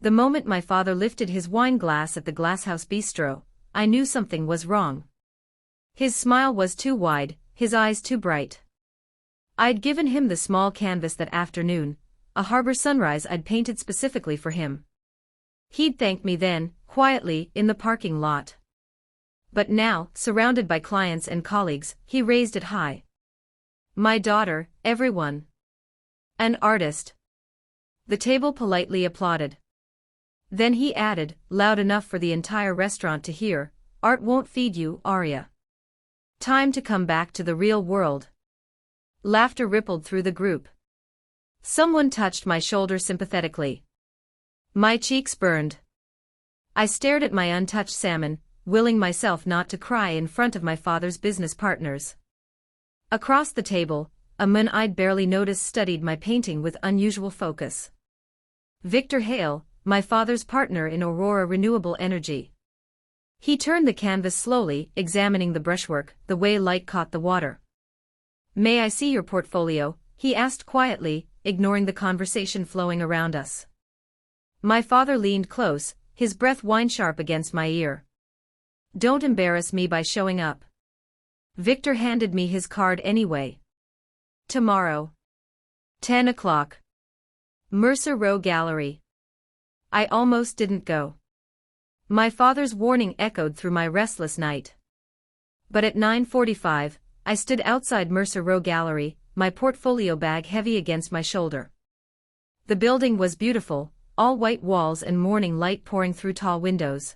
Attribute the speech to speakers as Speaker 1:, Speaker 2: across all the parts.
Speaker 1: The moment my father lifted his wine glass at the Glasshouse Bistro, I knew something was wrong. His smile was too wide, his eyes too bright. I'd given him the small canvas that afternoon, a harbor sunrise I'd painted specifically for him. He'd thank me then, quietly, in the parking lot. But now, surrounded by clients and colleagues, he raised it high. My daughter, everyone. An artist. The table politely applauded. Then he added, loud enough for the entire restaurant to hear, art won't feed you, Arya. Time to come back to the real world. Laughter rippled through the group. Someone touched my shoulder sympathetically. My cheeks burned. I stared at my untouched salmon, willing myself not to cry in front of my father's business partners. Across the table, a man I'd barely noticed studied my painting with unusual focus. Victor Hale, my father's partner in Aurora Renewable Energy. He turned the canvas slowly, examining the brushwork, the way light caught the water. May I see your portfolio? He asked quietly, ignoring the conversation flowing around us. My father leaned close, his breath wine-sharp against my ear. Don't embarrass me by showing up. Victor handed me his card anyway. Tomorrow. 10 o'clock. Mercer Row Gallery. I almost didn't go. My father's warning echoed through my restless night. But at 9:45, I stood outside Mercer Row Gallery, my portfolio bag heavy against my shoulder. The building was beautiful, all white walls and morning light pouring through tall windows.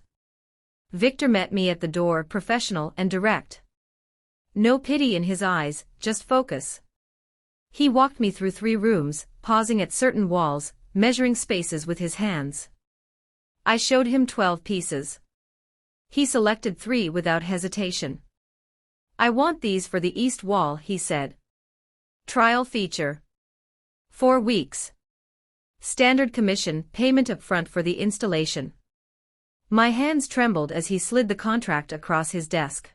Speaker 1: Victor met me at the door, professional and direct. No pity in his eyes, just focus. He walked me through 3 rooms, pausing at certain walls, measuring spaces with his hands. I showed him 12 pieces. He selected 3 without hesitation. I want these for the east wall, he said. Trial feature. 4 weeks. Standard commission, payment up front for the installation. My hands trembled as he slid the contract across his desk.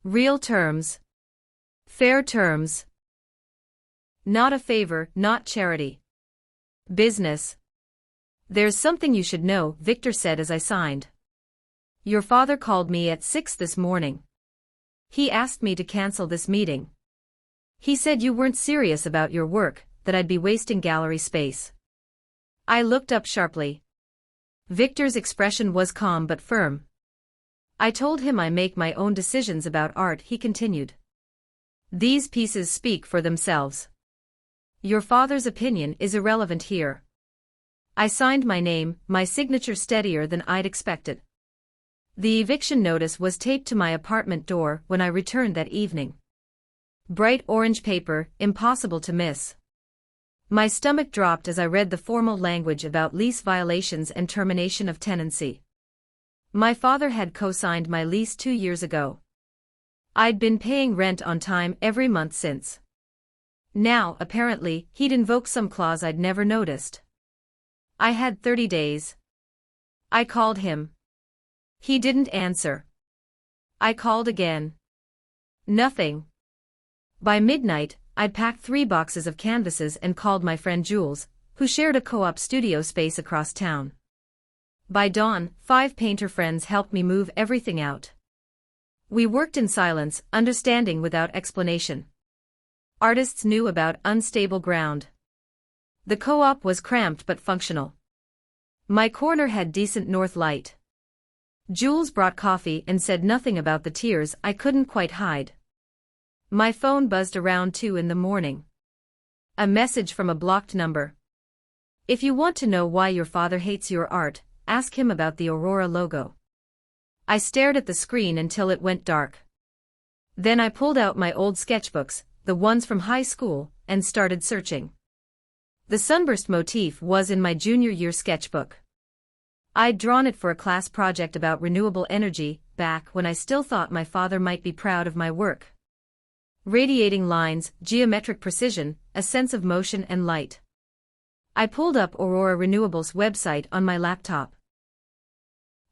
Speaker 1: Real terms. Fair terms. Not a favor, not charity. Business. There's something you should know, Victor said as I signed. Your father called me at 6 this morning. He asked me to cancel this meeting. He said you weren't serious about your work, that I'd be wasting gallery space. I looked up sharply. Victor's expression was calm but firm. I told him I make my own decisions about art, he continued. These pieces speak for themselves. Your father's opinion is irrelevant here. I signed my name, my signature steadier than I'd expected. The eviction notice was taped to my apartment door when I returned that evening. Bright orange paper, impossible to miss. My stomach dropped as I read the formal language about lease violations and termination of tenancy. My father had co-signed my lease 2 years ago. I'd been paying rent on time every month since. Now, apparently, he'd invoked some clause I'd never noticed. I had 30 days. I called him. He didn't answer. I called again. Nothing. By midnight, I'd packed 3 boxes of canvases and called my friend Jules, who shared a co-op studio space across town. By dawn, 5 painter friends helped me move everything out. We worked in silence, understanding without explanation. Artists knew about unstable ground. The co-op was cramped but functional. My corner had decent north light. Jules brought coffee and said nothing about the tears I couldn't quite hide. My phone buzzed around 2 in the morning. A message from a blocked number. If you want to know why your father hates your art, ask him about the Aurora logo. I stared at the screen until it went dark. Then I pulled out my old sketchbooks, the ones from high school, and started searching. The sunburst motif was in my junior year sketchbook. I'd drawn it for a class project about renewable energy, back when I still thought my father might be proud of my work. Radiating lines, geometric precision, a sense of motion and light. I pulled up Aurora Renewable's website on my laptop.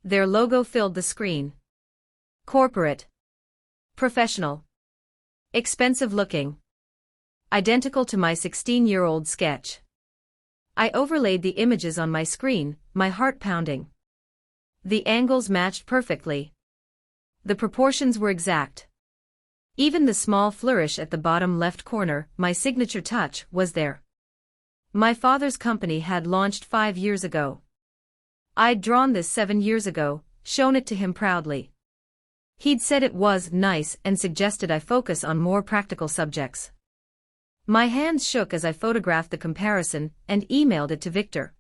Speaker 1: Their logo filled the screen. Corporate. Professional. Expensive looking. Identical to my 16-year-old sketch. I overlaid the images on my screen, my heart pounding. The angles matched perfectly. The proportions were exact. Even the small flourish at the bottom left corner, my signature touch, was there. My father's company had launched 5 years ago. I'd drawn this 7 years ago, shown it to him proudly. He'd said it was nice and suggested I focus on more practical subjects. My hands shook as I photographed the comparison and emailed it to Victor.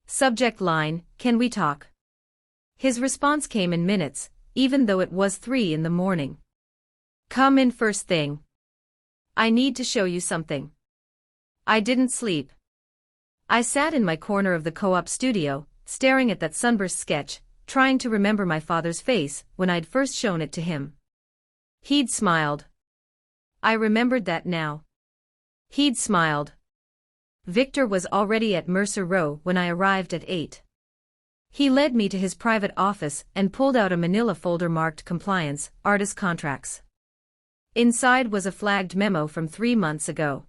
Speaker 1: Subject line, "Can we talk?" His response came in minutes, even though it was 3 in the morning. "Come in first thing. I need to show you something." I didn't sleep. I sat in my corner of the co-op studio, staring at that sunburst sketch, trying to remember my father's face when I'd first shown it to him. He'd smiled. I remembered that now. He'd smiled. Victor was already at Mercer Row when I arrived at 8. He led me to his private office and pulled out a manila folder marked Compliance, Artist Contracts. Inside was a flagged memo from 3 months ago.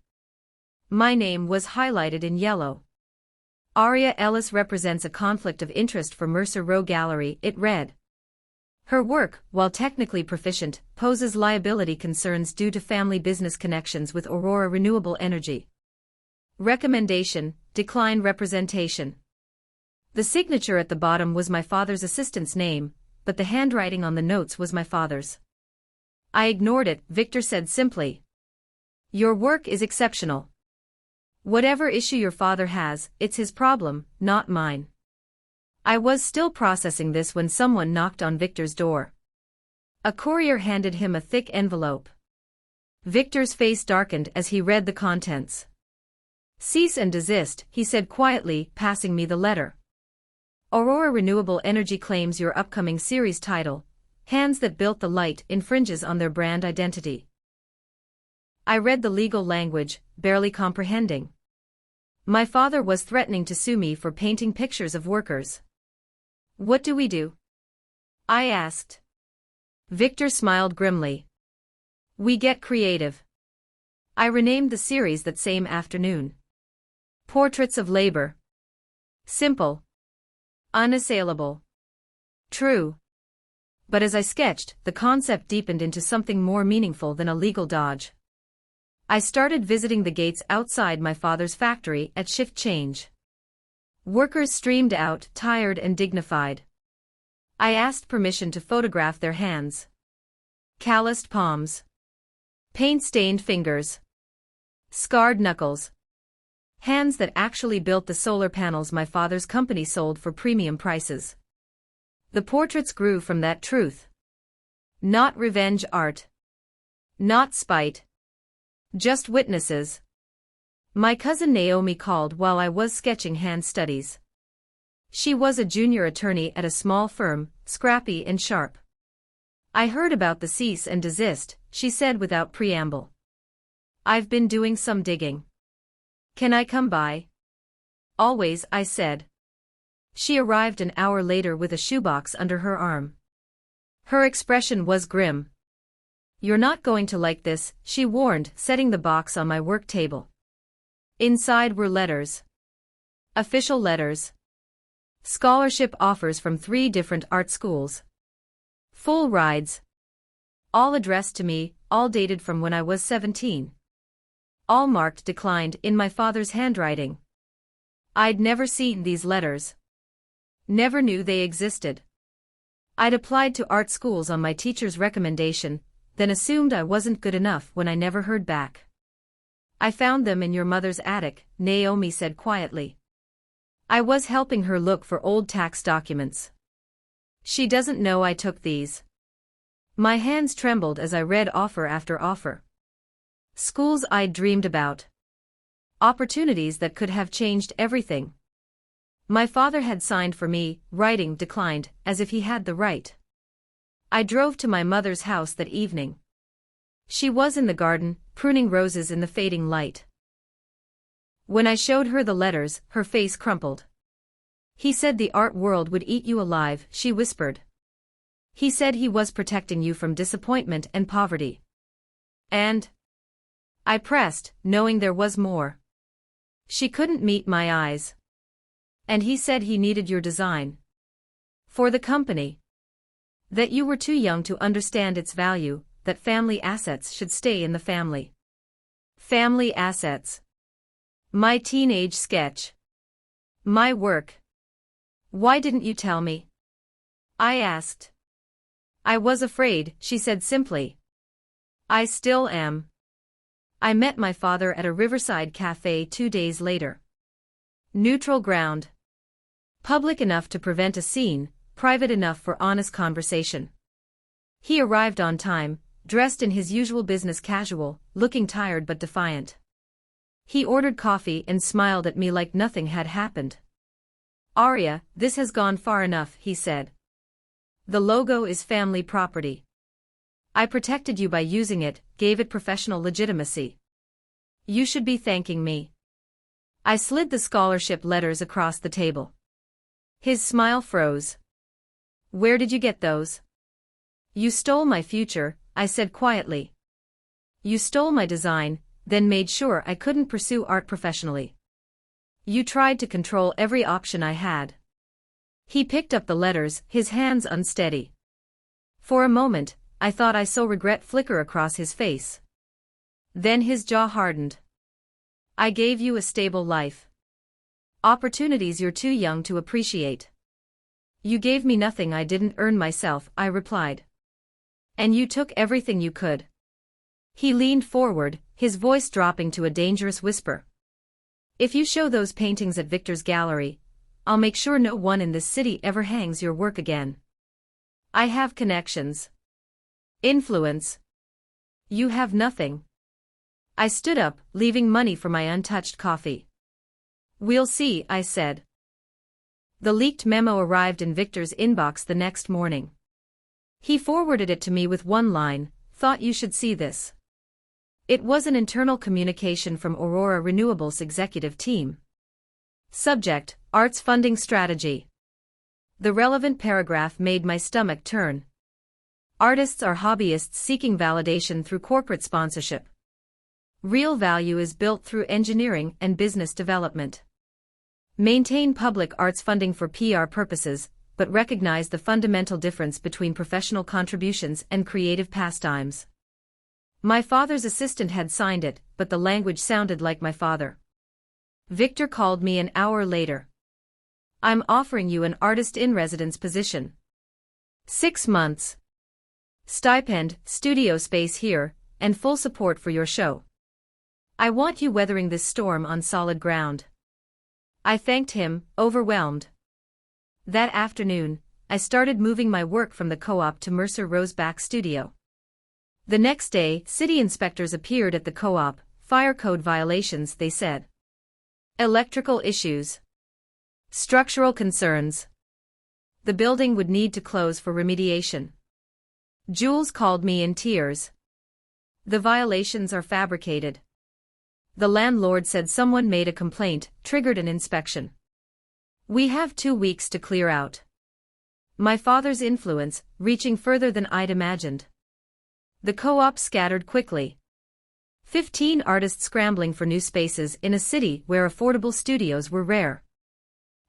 Speaker 1: My name was highlighted in yellow. Aria Ellis represents a conflict of interest for Mercer Row Gallery, it read. Her work, while technically proficient, poses liability concerns due to family business connections with Aurora Renewable Energy. Recommendation: decline representation. The signature at the bottom was my father's assistant's name, but the handwriting on the notes was my father's. I ignored it. Victor said simply, "Your work is exceptional. Whatever issue your father has, it's his problem, not mine." I was still processing this when someone knocked on Victor's door. A courier handed him a thick envelope. Victor's face darkened as he read the contents. "Cease and desist," he said quietly, passing me the letter. "Aurora Renewable Energy claims your upcoming series title, Hands That Built the Light, infringes on their brand identity." I read the legal language, barely comprehending. My father was threatening to sue me for painting pictures of workers. "What do we do?" I asked. Victor smiled grimly. "We get creative." I renamed the series that same afternoon. Portraits of Labor. Simple. Unassailable. True. But as I sketched, the concept deepened into something more meaningful than a legal dodge. I started visiting the gates outside my father's factory at shift change. Workers streamed out, tired and dignified. I asked permission to photograph their hands. Calloused palms. Paint-stained fingers. Scarred knuckles. Hands that actually built the solar panels my father's company sold for premium prices. The portraits grew from that truth. Not revenge art. Not spite. Just witnesses. My cousin Naomi called while I was sketching hand studies. She was a junior attorney at a small firm, scrappy and sharp. "I heard about the cease and desist," she said without preamble. "I've been doing some digging. Can I come by?" "Always," I said. She arrived an hour later with a shoebox under her arm. Her expression was grim. "You're not going to like this," she warned, setting the box on my work table. Inside were letters. Official letters. Scholarship offers from 3 different art schools. Full rides. All addressed to me, all dated from when I was 17. All marked declined in my father's handwriting. I'd never seen these letters. Never knew they existed. I'd applied to art schools on my teacher's recommendation, then assumed I wasn't good enough when I never heard back. "I found them in your mother's attic," Naomi said quietly. I was helping her look for old tax documents. "She doesn't know I took these." My hands trembled as I read offer after offer. Schools I'd dreamed about. Opportunities that could have changed everything. My father had signed for me, writing declined, as if he had the right. I drove to my mother's house that evening. She was in the garden, pruning roses in the fading light. When I showed her the letters, her face crumpled. "He said the art world would eat you alive," she whispered. "He said he was protecting you from disappointment and poverty." And I pressed, knowing there was more. She couldn't meet my eyes. And he said he needed your design. For the company. That you were too young to understand its value, that family assets should stay in the family. Family assets. My teenage sketch. My work. Why didn't you tell me? I asked. I was afraid, she said simply. I still am. I met my father at a riverside cafe 2 days later. Neutral ground. Public enough to prevent a scene, private enough for honest conversation. He arrived on time, dressed in his usual business casual, looking tired but defiant. He ordered coffee and smiled at me like nothing had happened. Arya, this has gone far enough, he said. The logo is family property. I protected you by using it, gave it professional legitimacy. You should be thanking me. I slid the scholarship letters across the table. His smile froze. Where did you get those? You stole my future, I said quietly. You stole my design, then made sure I couldn't pursue art professionally. You tried to control every option I had. He picked up the letters, his hands unsteady. For a moment, I thought I saw regret flicker across his face. Then his jaw hardened. I gave you a stable life. Opportunities you're too young to appreciate. You gave me nothing I didn't earn myself, I replied. And you took everything you could. He leaned forward, his voice dropping to a dangerous whisper. If you show those paintings at Victor's gallery, I'll make sure no one in this city ever hangs your work again. I have connections. Influence. You have nothing. I stood up, leaving money for my untouched coffee. We'll see, I said. The leaked memo arrived in Victor's inbox the next morning. He forwarded it to me with one line, thought you should see this. It was an internal communication from Aurora Renewables executive team. Subject, Arts Funding Strategy. The relevant paragraph made my stomach turn. Artists are hobbyists seeking validation through corporate sponsorship. Real value is built through engineering and business development. Maintain public arts funding for PR purposes, but recognize the fundamental difference between professional contributions and creative pastimes. My father's assistant had signed it, but the language sounded like my father. Victor called me an hour later. I'm offering you an artist-in-residence position. 6 months. Stipend, studio space here, and full support for your show. I want you weathering this storm on solid ground. I thanked him, overwhelmed. That afternoon, I started moving my work from the co-op to Mercer Roseback Studio. The next day, city inspectors appeared at the co-op, fire code violations, they said. Electrical issues. Structural concerns. The building would need to close for remediation. Jules called me in tears. The violations are fabricated. The landlord said someone made a complaint, triggered an inspection. We have 2 weeks to clear out. My father's influence, reaching further than I'd imagined. The co-op scattered quickly. 15 artists scrambling for new spaces in a city where affordable studios were rare.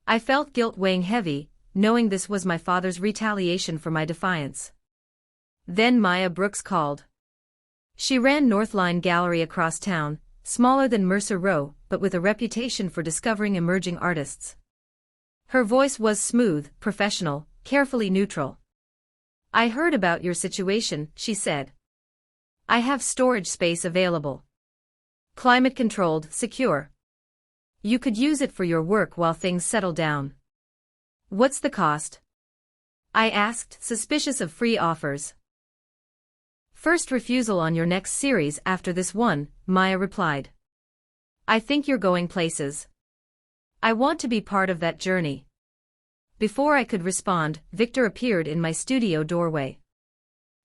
Speaker 1: I felt guilt weighing heavy, knowing this was my father's retaliation for my defiance. Then Maya Brooks called. She ran Northline Gallery across town, smaller than Mercer Row, but with a reputation for discovering emerging artists. Her voice was smooth, professional, carefully neutral. I heard about your situation, she said. I have storage space available. Climate-controlled, secure. You could use it for your work while things settle down. What's the cost? I asked, suspicious of free offers. First refusal on your next series after this one, Maya replied. I think you're going places. I want to be part of that journey. Before I could respond, Victor appeared in my studio doorway.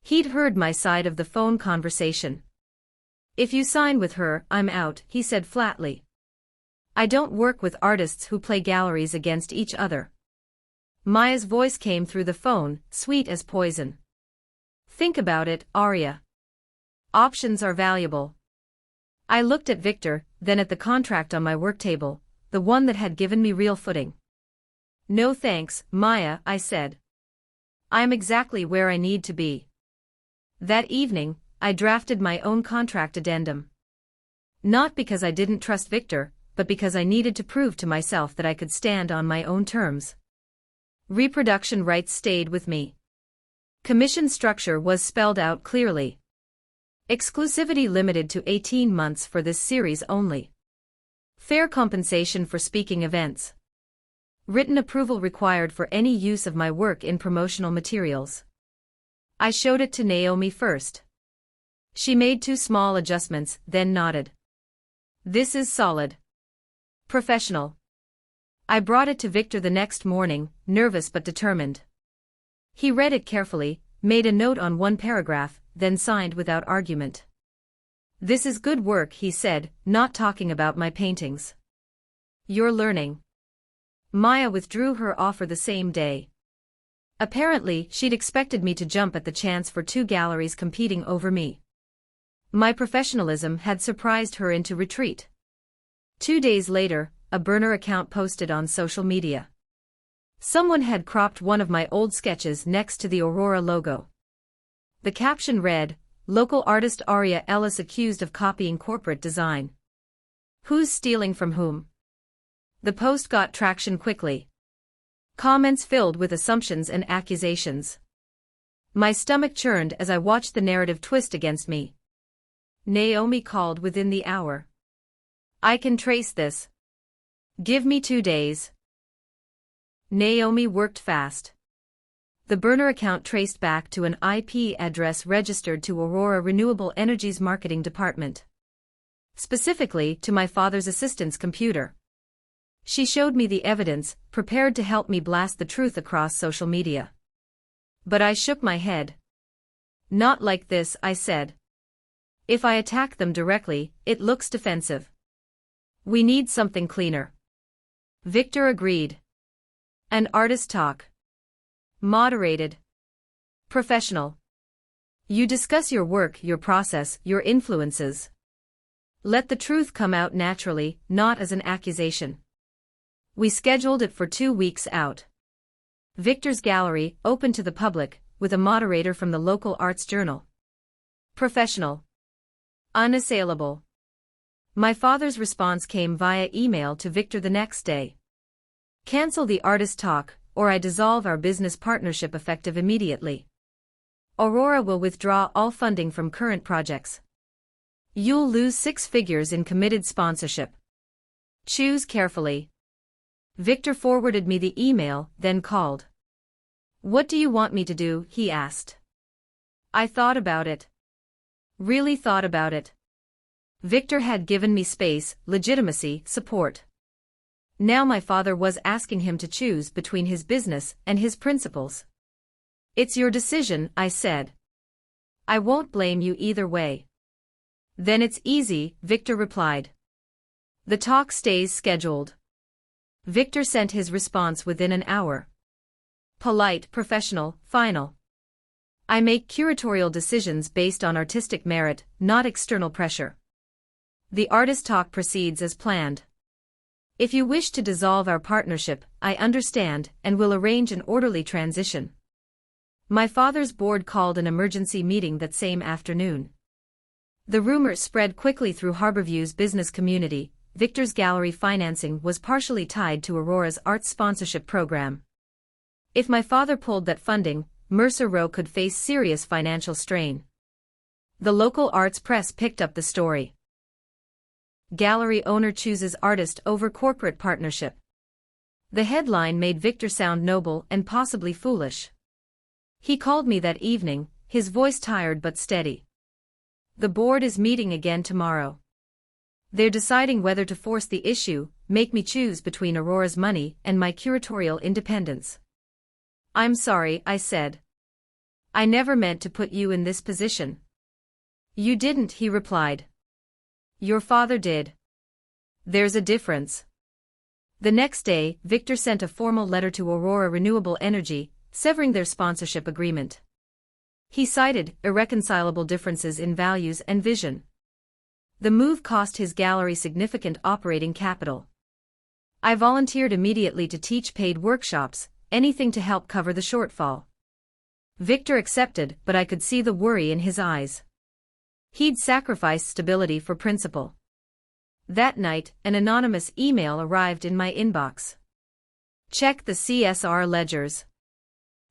Speaker 1: He'd heard my side of the phone conversation. If you sign with her, I'm out, he said flatly. I don't work with artists who play galleries against each other. Maya's voice came through the phone, sweet as poison. Think about it, Arya. Options are valuable. I looked at Victor, then at the contract on my work table, the one that had given me real footing. No thanks, Maya, I said. I'm exactly where I need to be. That evening, I drafted my own contract addendum. Not because I didn't trust Victor, but because I needed to prove to myself that I could stand on my own terms. Reproduction rights stayed with me. Commission structure was spelled out clearly. Exclusivity limited to 18 months for this series only. Fair compensation for speaking events. Written approval required for any use of my work in promotional materials. I showed it to Naomi first. She made 2 small adjustments, then nodded. This is solid. Professional. I brought it to Victor the next morning, nervous but determined. He read it carefully, made a note on one paragraph, then signed without argument. This is good work, he said, not talking about my paintings. You're learning. Maya withdrew her offer the same day. Apparently, she'd expected me to jump at the chance for 2 galleries competing over me. My professionalism had surprised her into retreat. 2 days later, a burner account posted on social media. Someone had cropped one of my old sketches next to the Aurora logo. The caption read, "Local artist Aria Ellis accused of copying corporate design. Who's stealing from whom?" The post got traction quickly. Comments filled with assumptions and accusations. My stomach churned as I watched the narrative twist against me. Naomi called within the hour. I can trace this. Give me 2 days. Naomi worked fast. The burner account traced back to an IP address registered to Aurora Renewable Energy's marketing department. Specifically to my father's assistant's computer. She showed me the evidence, prepared to help me blast the truth across social media. But I shook my head. Not like this, I said. If I attack them directly, it looks defensive. We need something cleaner. Victor agreed. An artist talk. Moderated. Professional. You discuss your work, your process, your influences. Let the truth come out naturally, not as an accusation. We scheduled it for 2 weeks out. Victor's gallery, open to the public, with a moderator from the local arts journal. Professional. Unassailable. My father's response came via email to Victor the next day. Cancel the artist talk, or I dissolve our business partnership effective immediately. Aurora will withdraw all funding from current projects. You'll lose 6 figures in committed sponsorship. Choose carefully. Victor forwarded me the email, then called. What do you want me to do? He asked. I thought about it. Really thought about it. Victor had given me space, legitimacy, support. Now my father was asking him to choose between his business and his principles. It's your decision, I said. I won't blame you either way. Then it's easy, Victor replied. The talk stays scheduled. Victor sent his response within an hour. Polite, professional, final. I make curatorial decisions based on artistic merit, not external pressure. The artist talk proceeds as planned. If you wish to dissolve our partnership, I understand, and will arrange an orderly transition. My father's board called an emergency meeting that same afternoon. The rumor spread quickly through Harborview's business community. Victor's gallery financing was partially tied to Aurora's arts sponsorship program. If my father pulled that funding, Mercer Row could face serious financial strain. The local arts press picked up the story. Gallery owner chooses artist over corporate partnership. The headline made Victor sound noble and possibly foolish. He called me that evening, his voice tired but steady. The board is meeting again tomorrow. They're deciding whether to force the issue, make me choose between Aurora's money and my curatorial independence. I'm sorry, I said. I never meant to put you in this position. You didn't, he replied. Your father did. There's a difference. The next day, Victor sent a formal letter to Aurora Renewable Energy, severing their sponsorship agreement. He cited irreconcilable differences in values and vision. The move cost his gallery significant operating capital. I volunteered immediately to teach paid workshops, anything to help cover the shortfall. Victor accepted, but I could see the worry in his eyes. He'd sacrificed stability for principle. That night, an anonymous email arrived in my inbox. Check the CSR ledgers.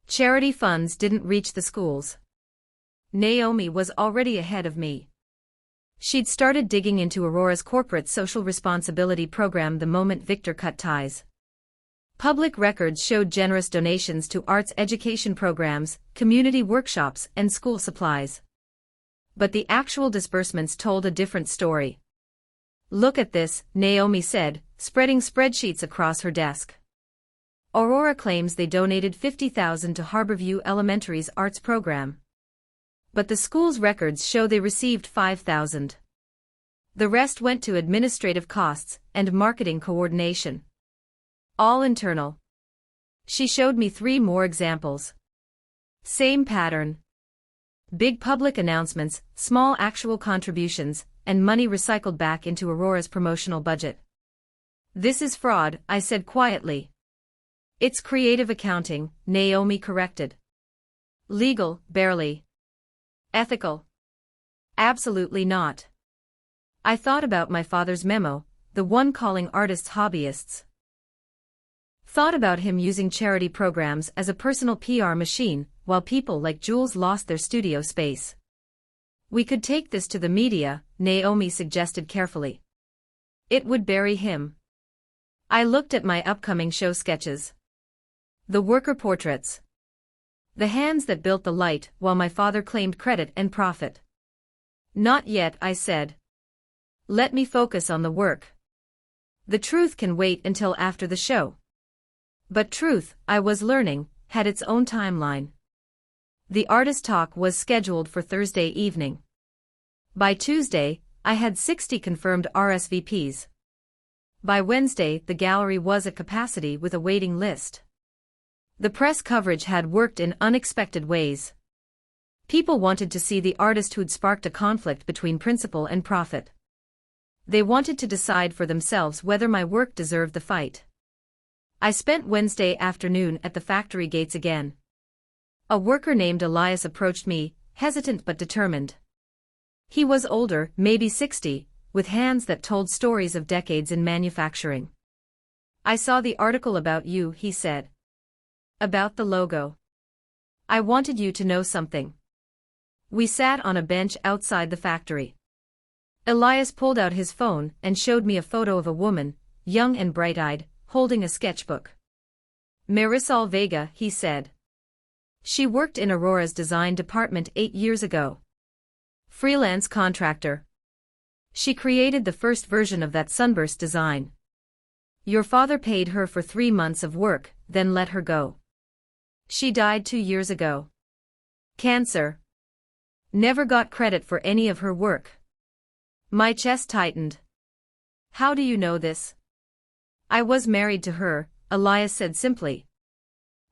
Speaker 1: Charity funds didn't reach the schools. Naomi was already ahead of me. She'd started digging into Aurora's corporate social responsibility program the moment Victor cut ties. Public records showed generous donations to arts education programs, community workshops, and school supplies. But the actual disbursements told a different story. Look at this, Naomi said, spreading spreadsheets across her desk. Aurora claims they donated $50,000 to Harborview Elementary's arts program. But the school's records show they received $5,000. The rest went to administrative costs and marketing coordination. All internal. She showed me 3 more examples. Same pattern. Big public announcements, small actual contributions, and money recycled back into Aurora's promotional budget. This is fraud, I said quietly. It's creative accounting, Naomi corrected. Legal, barely. Ethical? Absolutely not. I thought about my father's memo, the one calling artists hobbyists. Thought about him using charity programs as a personal PR machine, while people like Jules lost their studio space. We could take this to the media, Naomi suggested carefully. It would bury him. I looked at my upcoming show sketches. The worker portraits. The hands that built the light, while my father claimed credit and profit. Not yet, I said. Let me focus on the work. The truth can wait until after the show. But truth, I was learning, had its own timeline. The artist talk was scheduled for Thursday evening. By Tuesday, I had 60 confirmed RSVPs. By Wednesday, the gallery was at capacity with a waiting list. The press coverage had worked in unexpected ways. People wanted to see the artist who'd sparked a conflict between principle and profit. They wanted to decide for themselves whether my work deserved the fight. I spent Wednesday afternoon at the factory gates again. A worker named Elias approached me, hesitant but determined. He was older, maybe 60, with hands that told stories of decades in manufacturing. I saw the article about you, he said. About the logo. I wanted you to know something. We sat on a bench outside the factory. Elias pulled out his phone and showed me a photo of a woman, young and bright-eyed, holding a sketchbook. Marisol Vega, he said. She worked in Aurora's design department 8 years ago. Freelance contractor. She created the first version of that sunburst design. Your father paid her for 3 months of work, then let her go. She died 2 years ago. Cancer. Never got credit for any of her work. My chest tightened. How do you know this? I was married to her, Elias said simply.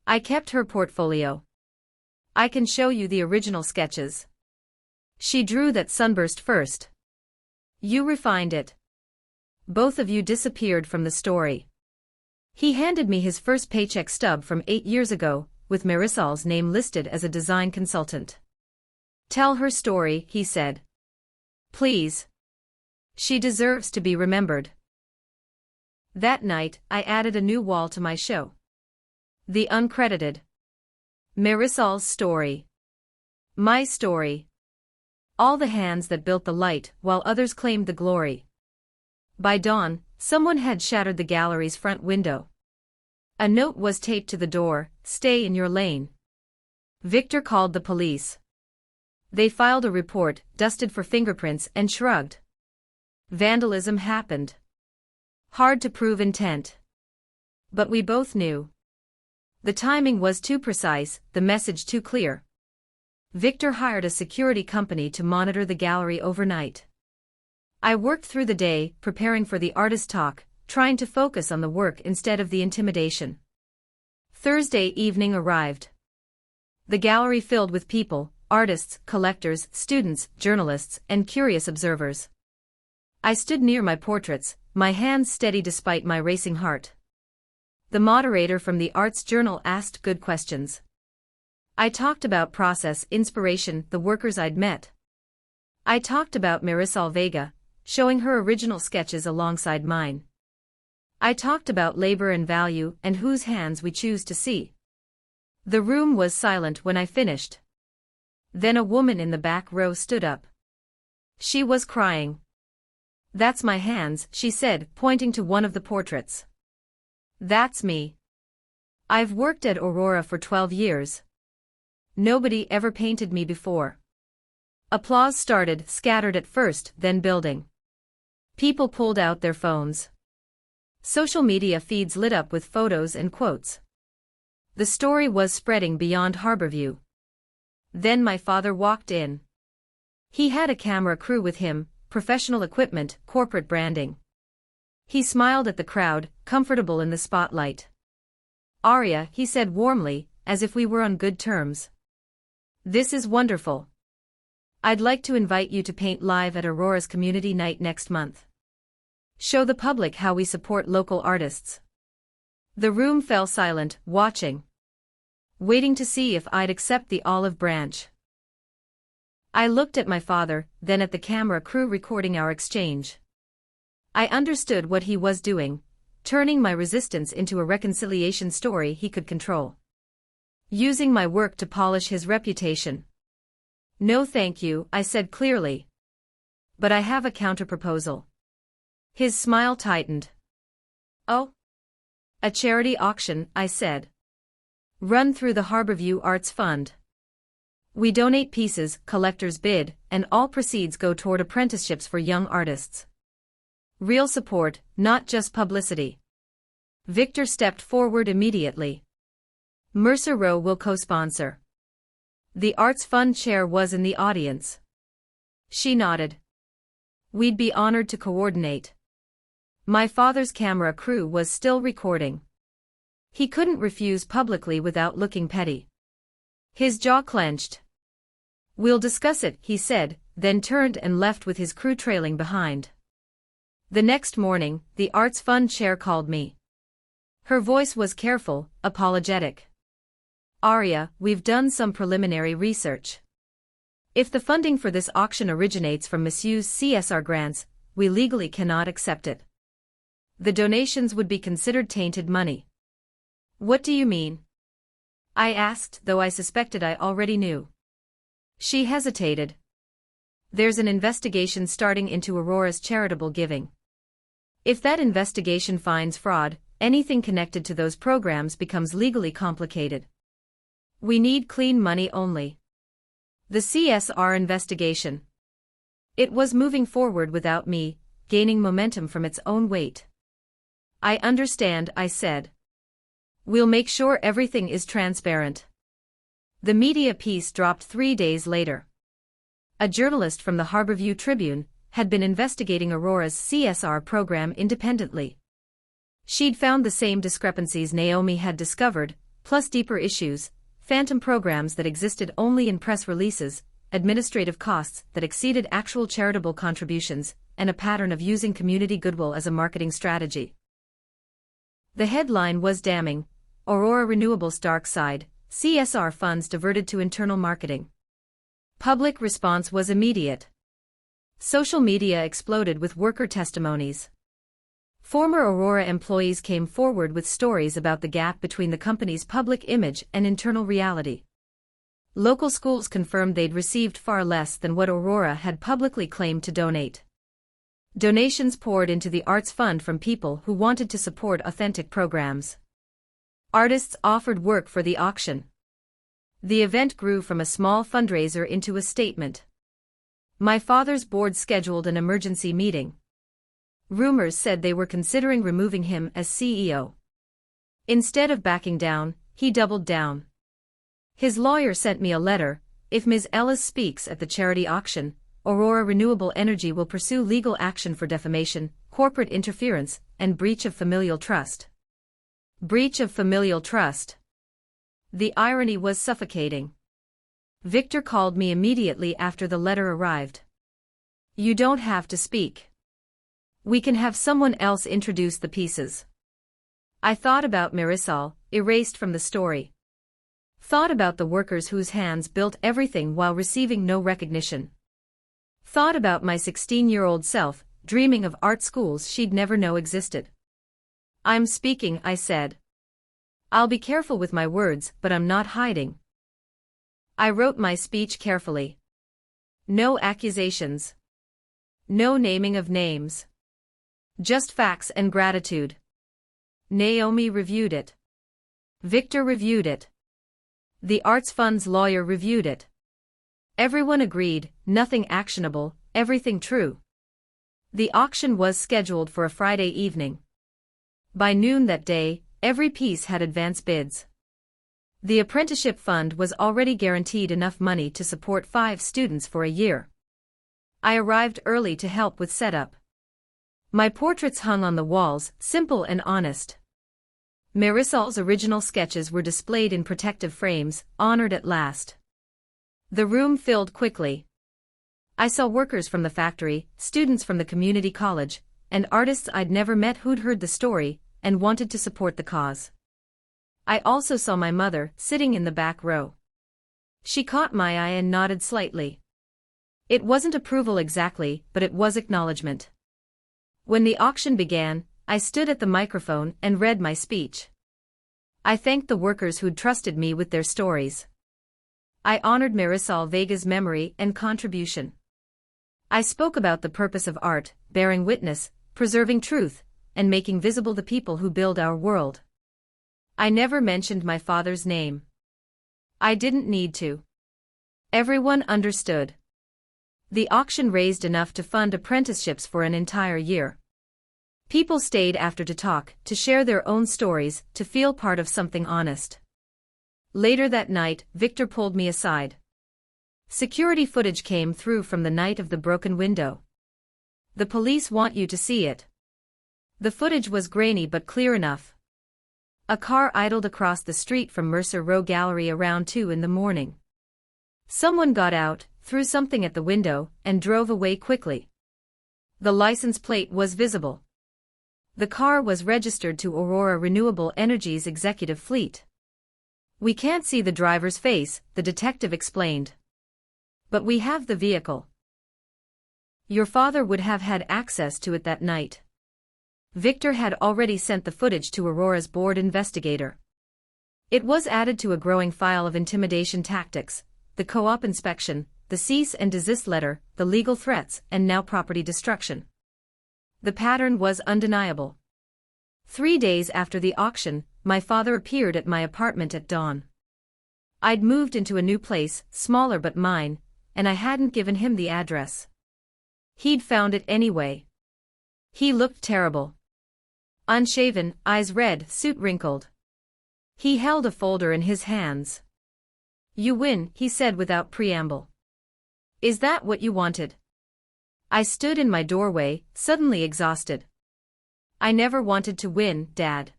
Speaker 1: I kept her portfolio. I can show you the original sketches. She drew that sunburst first. You refined it. Both of you disappeared from the story. He handed me his first paycheck stub from 8 years ago, with Marisol's name listed as a design consultant. Tell her story, he said. Please. She deserves to be remembered. That night, I added a new wall to my show. The uncredited. Marisol's story. My story. All the hands that built the light while others claimed the glory. By dawn, someone had shattered the gallery's front window. A note was taped to the door, "Stay in your lane." Victor called the police. They filed a report, dusted for fingerprints and shrugged. Vandalism happened. Hard to prove intent. But we both knew. The timing was too precise, the message too clear. Victor hired a security company to monitor the gallery overnight. I worked through the day, preparing for the artist talk, trying to focus on the work instead of the intimidation. Thursday evening arrived. The gallery filled with people, artists, collectors, students, journalists, and curious observers. I stood near my portraits, my hands steady despite my racing heart. The moderator from the Arts Journal asked good questions. I talked about process, inspiration, the workers I'd met. I talked about Marisol Vega, showing her original sketches alongside mine. I talked about labor and value and whose hands we choose to see. The room was silent when I finished. Then a woman in the back row stood up. She was crying. "That's my hands," she said, pointing to one of the portraits. "That's me. I've worked at Aurora for 12 years. Nobody ever painted me before." Applause started, scattered at first, then building. People pulled out their phones. Social media feeds lit up with photos and quotes. The story was spreading beyond Harborview. Then my father walked in. He had a camera crew with him, professional equipment, corporate branding. He smiled at the crowd, comfortable in the spotlight. "Aria," he said warmly, as if we were on good terms. "This is wonderful. I'd like to invite you to paint live at Aurora's community night next month. Show the public how we support local artists." The room fell silent, watching. Waiting to see if I'd accept the olive branch. I looked at my father, then at the camera crew recording our exchange. I understood what he was doing, turning my resistance into a reconciliation story he could control. Using my work to polish his reputation. "No thank you," I said clearly. "But I have a counterproposal." His smile tightened. "Oh? A charity auction," I said. "Run through the Harborview Arts Fund. We donate pieces, collectors bid, and all proceeds go toward apprenticeships for young artists. Real support, not just publicity." Victor stepped forward immediately. "Mercer Row will co-sponsor." The Arts Fund chair was in the audience. She nodded. "We'd be honored to coordinate." My father's camera crew was still recording. He couldn't refuse publicly without looking petty. His jaw clenched. "We'll discuss it," he said, then turned and left with his crew trailing behind. The next morning, the Arts Fund chair called me. Her voice was careful, apologetic. "Aria, we've done some preliminary research. If the funding for this auction originates from misused CSR grants, we legally cannot accept it. The donations would be considered tainted money." "What do you mean?" I asked, though I suspected I already knew. She hesitated. "There's an investigation starting into Aurora's charitable giving. If that investigation finds fraud, anything connected to those programs becomes legally complicated. We need clean money only." The CSR investigation. It was moving forward without me, gaining momentum from its own weight. "I understand," I said. "We'll make sure everything is transparent." The media piece dropped 3 days later. A journalist from the Harborview Tribune had been investigating Aurora's CSR program independently. She'd found the same discrepancies Naomi had discovered, plus deeper issues, phantom programs that existed only in press releases, administrative costs that exceeded actual charitable contributions, and a pattern of using community goodwill as a marketing strategy. The headline was damning: Aurora Renewable's dark side, CSR funds diverted to internal marketing. Public response was immediate. Social media exploded with worker testimonies. Former Aurora employees came forward with stories about the gap between the company's public image and internal reality. Local schools confirmed they'd received far less than what Aurora had publicly claimed to donate. Donations poured into the Arts Fund from people who wanted to support authentic programs. Artists offered work for the auction. The event grew from a small fundraiser into a statement. My father's board scheduled an emergency meeting. Rumors said they were considering removing him as CEO. Instead of backing down, he doubled down. His lawyer sent me a letter: "If Ms. Ellis speaks at the charity auction, Aurora Renewable Energy will pursue legal action for defamation, corporate interference, and breach of familial trust." Breach of familial trust. The irony was suffocating. Victor called me immediately after the letter arrived. "You don't have to speak. We can have someone else introduce the pieces. I thought about Marisol, erased from the story. Thought about the workers whose hands built everything while receiving no recognition. Thought about my 16-year-old self, dreaming of art schools she'd never know existed. I'm speaking, I said. I'll be careful with my words, but I'm not hiding. I wrote my speech carefully. No accusations. No naming of names. Just facts and gratitude. Naomi reviewed it. Victor reviewed it. The Arts Fund's lawyer reviewed it. Everyone agreed, nothing actionable, everything true. The auction was scheduled for a Friday evening. By noon that day, every piece had advance bids. The apprenticeship fund was already guaranteed enough money to support 5 students for a year. I arrived early to help with setup. My portraits hung on the walls, simple and honest. Marisol's original sketches were displayed in protective frames, honored at last. The room filled quickly. I saw workers from the factory, students from the community college, and artists I'd never met who'd heard the story and wanted to support the cause. I also saw my mother, sitting in the back row. She caught my eye and nodded slightly. It wasn't approval exactly, but it was acknowledgement. When the auction began, I stood at the microphone and read my speech. I thanked the workers who'd trusted me with their stories. I honored Marisol Vega's memory and contribution. I spoke about the purpose of art, bearing witness, preserving truth, and making visible the people who build our world. I never mentioned my father's name. I didn't need to. Everyone understood. The auction raised enough to fund apprenticeships for an entire year. People stayed after to talk, to share their own stories, to feel part of something honest. Later that night, Victor pulled me aside. Security footage came through from the night of the broken window. The police want you to see it. The footage was grainy but clear enough. A car idled across the street from Mercer Row Gallery around 2 in the morning. Someone got out, threw something at the window, and drove away quickly. The license plate was visible. The car was registered to Aurora Renewable Energy's executive fleet. We can't see the driver's face, the detective explained. But we have the vehicle. Your father would have had access to it that night. Victor had already sent the footage to Aurora's board investigator. It was added to a growing file of intimidation tactics, the co-op inspection, the cease and desist letter, the legal threats, and now property destruction. The pattern was undeniable. 3 days after the auction, my father appeared at my apartment at dawn. I'd moved into a new place, smaller but mine, and I hadn't given him the address. He'd found it anyway. He looked terrible. Unshaven, eyes red, suit wrinkled. He held a folder in his hands. "You win," he said without preamble. "Is that what you wanted?" I stood in my doorway, suddenly exhausted. "I never wanted to win, Dad.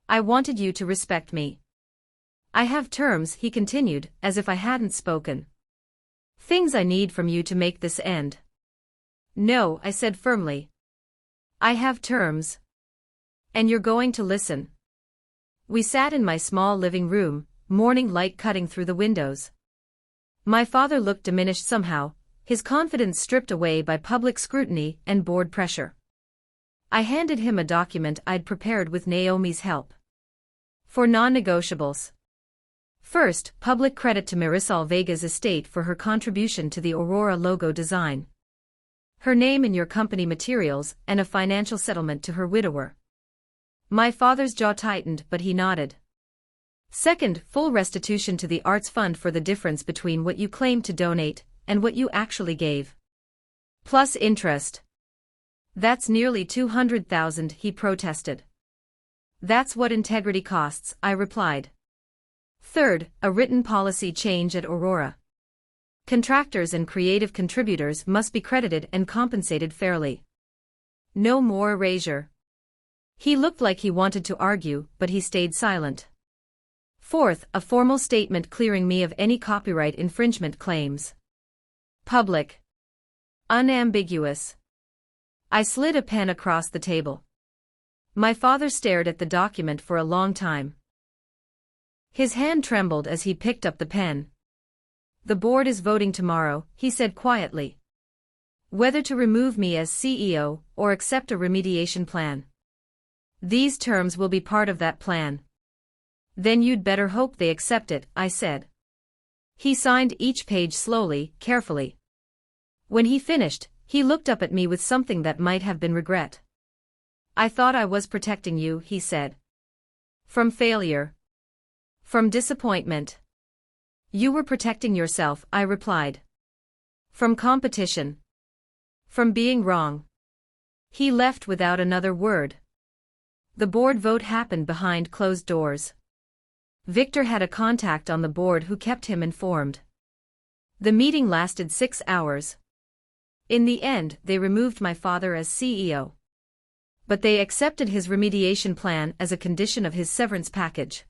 Speaker 1: I wanted you to respect me." "I have terms," he continued, as if I hadn't spoken. "Things I need from you to make this end." "No," I said firmly. "I have terms. And you're going to listen." We sat in my small living room, morning light cutting through the windows. My father looked diminished somehow, his confidence stripped away by public scrutiny and board pressure. I handed him a document I'd prepared with Naomi's help. 4 non-negotiables. First, public credit to Marisol Vega's estate for her contribution to the Aurora logo design. Her name in your company materials, and a financial settlement to her widower. My father's jaw tightened, but he nodded. Second, full restitution to the Arts Fund for the difference between what you claimed to donate and what you actually gave. Plus interest. "That's nearly $200,000, he protested. "That's what integrity costs," I replied. Third, a written policy change at Aurora. Contractors and creative contributors must be credited and compensated fairly. No more erasure. He looked like he wanted to argue, but he stayed silent. Fourth, a formal statement clearing me of any copyright infringement claims. Public. Unambiguous. I slid a pen across the table. My father stared at the document for a long time. His hand trembled as he picked up the pen. "The board is voting tomorrow," he said quietly. "Whether to remove me as CEO or accept a remediation plan. These terms will be part of that plan." "Then you'd better hope they accept it," I said. He signed each page slowly, carefully. When he finished, he looked up at me with something that might have been regret. "I thought I was protecting you," he said. "From failure. From disappointment." "You were protecting yourself," I replied. "From competition. From being wrong." He left without another word. The board vote happened behind closed doors. Victor had a contact on the board who kept him informed. The meeting lasted 6 hours. In the end, they removed my father as CEO. But they accepted his remediation plan as a condition of his severance package.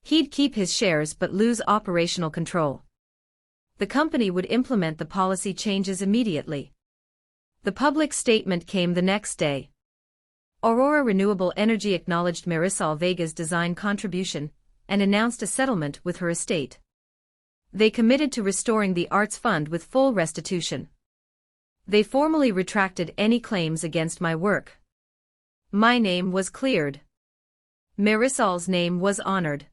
Speaker 1: He'd keep his shares but lose operational control. The company would implement the policy changes immediately. The public statement came the next day. Aurora Renewable Energy acknowledged Marisol Vega's design contribution and announced a settlement with her estate. They committed to restoring the Arts Fund with full restitution. They formally retracted any claims against my work. My name was cleared. Marisol's name was honored.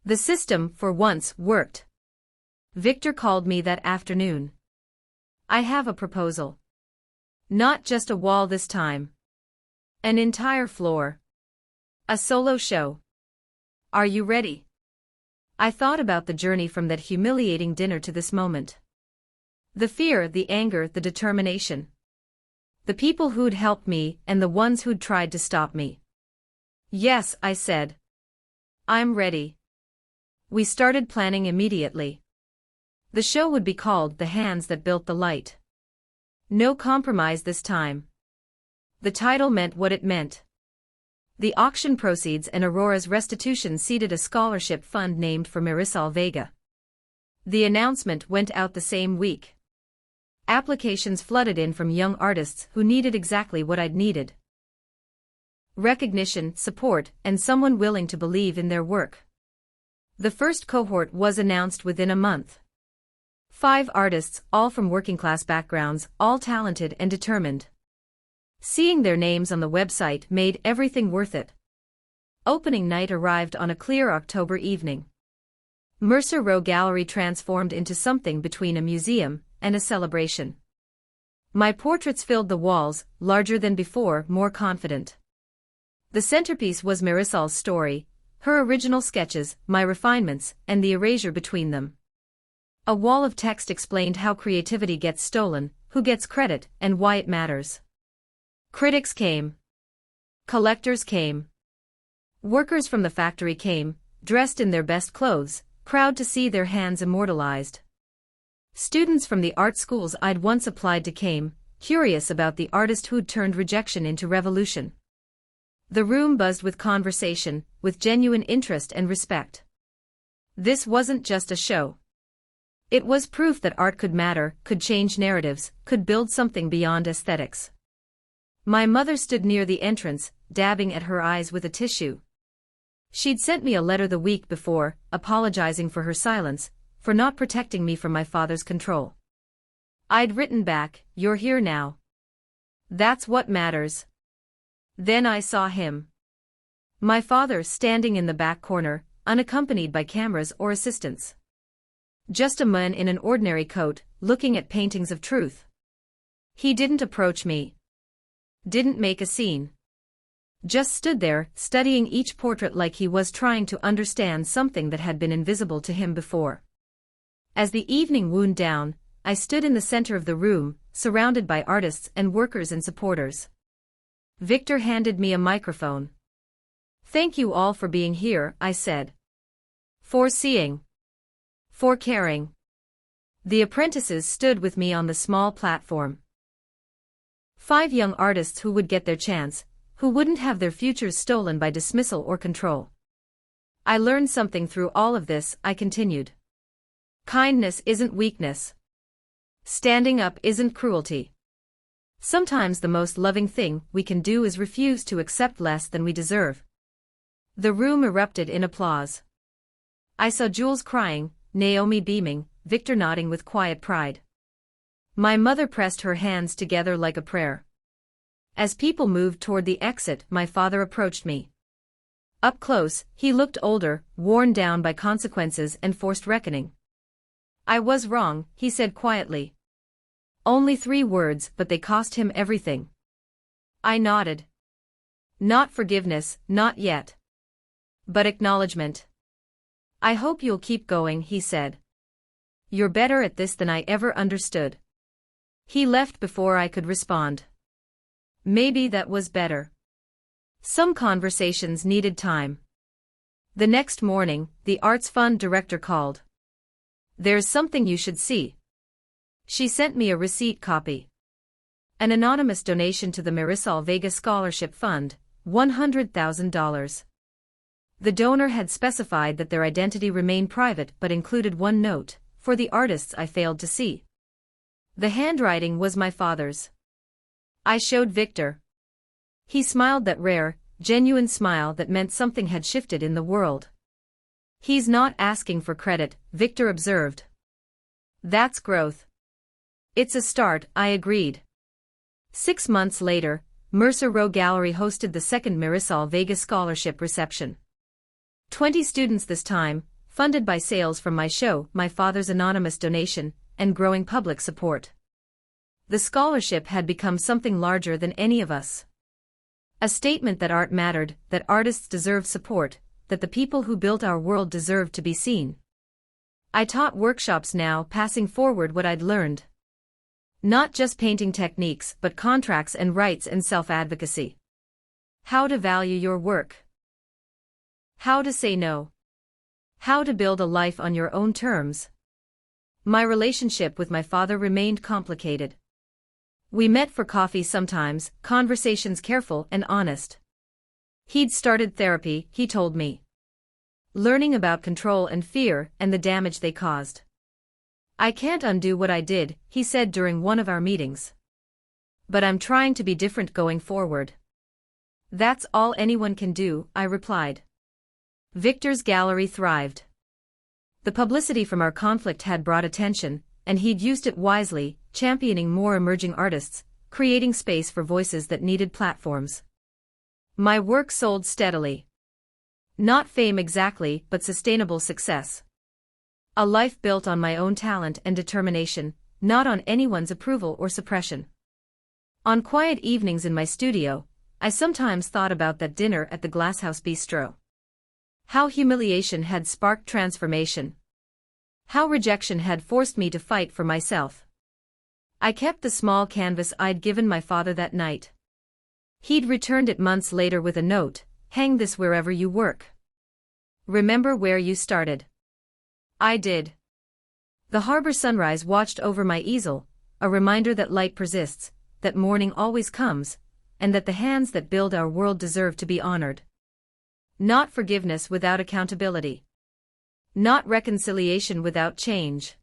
Speaker 1: The system, for once, worked. Victor called me that afternoon. "I have a proposal. Not just a wall this time. An entire floor. A solo show. Are you ready?" I thought about the journey from that humiliating dinner to this moment. The fear, the anger, the determination. The people who'd helped me and the ones who'd tried to stop me. "Yes," I said. "I'm ready." We started planning immediately. The show would be called The Hands That Built the Light. No compromise this time. The title meant what it meant. The auction proceeds and Aurora's restitution seeded a scholarship fund named for Marisol Vega. The announcement went out the same week. Applications flooded in from young artists who needed exactly what I'd needed. Recognition, support, and someone willing to believe in their work. The first cohort was announced within a month. 5 artists, all from working-class backgrounds, all talented and determined. Seeing their names on the website made everything worth it. Opening night arrived on a clear October evening. Mercer Row Gallery transformed into something between a museum and a celebration. My portraits filled the walls, larger than before, more confident. The centerpiece was Marisol's story, her original sketches, my refinements, and the erasure between them. A wall of text explained how creativity gets stolen, who gets credit, and why it matters. Critics came. Collectors came. Workers from the factory came, dressed in their best clothes, proud to see their hands immortalized. Students from the art schools I'd once applied to came, curious about the artist who'd turned rejection into revolution. The room buzzed with conversation, with genuine interest and respect. This wasn't just a show. It was proof that art could matter, could change narratives, could build something beyond aesthetics. My mother stood near the entrance, dabbing at her eyes with a tissue. She'd sent me a letter the week before, apologizing for her silence, for not protecting me from my father's control. I'd written back, "You're here now. That's what matters." Then I saw him. My father standing in the back corner, unaccompanied by cameras or assistants. Just a man in an ordinary coat, looking at paintings of truth. He didn't approach me. Didn't make a scene. Just stood there, studying each portrait like he was trying to understand something that had been invisible to him before. As the evening wound down, I stood in the center of the room, surrounded by artists and workers and supporters. Victor handed me a microphone. "Thank you all for being here," I said. "For seeing. For caring." The apprentices stood with me on the small platform. 5 young artists who would get their chance, who wouldn't have their futures stolen by dismissal or control. I learned something through all of this, I continued. Kindness isn't weakness. Standing up isn't cruelty. Sometimes the most loving thing we can do is refuse to accept less than we deserve. The room erupted in applause. I saw Jules crying, Naomi beaming, Victor nodding with quiet pride. My mother pressed her hands together like a prayer. As people moved toward the exit, my father approached me. Up close, he looked older, worn down by consequences and forced reckoning. I was wrong, he said quietly. Only 3 words, but they cost him everything. I nodded. Not forgiveness, not yet. But acknowledgement. I hope you'll keep going, he said. You're better at this than I ever understood. He left before I could respond. Maybe that was better. Some conversations needed time. The next morning, the Arts Fund director called. There's something you should see. She sent me a receipt copy. An anonymous donation to the Marisol Vega Scholarship Fund, $100,000. The donor had specified that their identity remain private but included one note, for the artists I failed to see. The handwriting was my father's. I showed Victor. He smiled, that rare, genuine smile that meant something had shifted in the world. He's not asking for credit, Victor observed. That's growth. It's a start, I agreed. 6 months later, Mercer Row Gallery hosted the second Marisol Vega Scholarship reception. 20 students this time, funded by sales from my show, my father's anonymous donation, and growing public support. The scholarship had become something larger than any of us. A statement that art mattered, that artists deserved support, that the people who built our world deserved to be seen. I taught workshops now, passing forward what I'd learned. Not just painting techniques, but contracts and rights and self-advocacy. How to value your work. How to say no. How to build a life on your own terms. My relationship with my father remained complicated. We met for coffee sometimes, conversations careful and honest. He'd started therapy, he told me. Learning about control and fear and the damage they caused. I can't undo what I did, he said during one of our meetings. But I'm trying to be different going forward. That's all anyone can do, I replied. Victor's gallery thrived. The publicity from our conflict had brought attention, and he'd used it wisely, championing more emerging artists, creating space for voices that needed platforms. My work sold steadily. Not fame exactly, but sustainable success. A life built on my own talent and determination, not on anyone's approval or suppression. On quiet evenings in my studio, I sometimes thought about that dinner at the Glasshouse Bistro. How humiliation had sparked transformation. How rejection had forced me to fight for myself. I kept the small canvas I'd given my father that night. He'd returned it months later with a note, hang this wherever you work. Remember where you started. I did. The harbor sunrise watched over my easel, a reminder that light persists, that morning always comes, and that the hands that build our world deserve to be honored. Not forgiveness without accountability. Not reconciliation without change.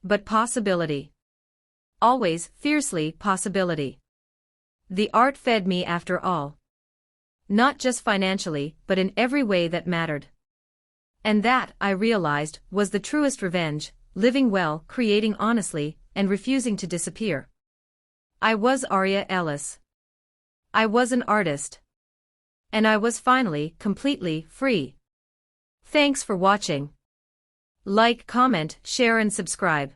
Speaker 1: But possibility. Always, fiercely, possibility. The art fed me after all. Not just financially, but in every way that mattered. And that, I realized, was the truest revenge, living well, creating honestly, and refusing to disappear. I was Aria Ellis. I was an artist. And I was finally, completely, free. Thanks for watching. Like, comment, share and subscribe.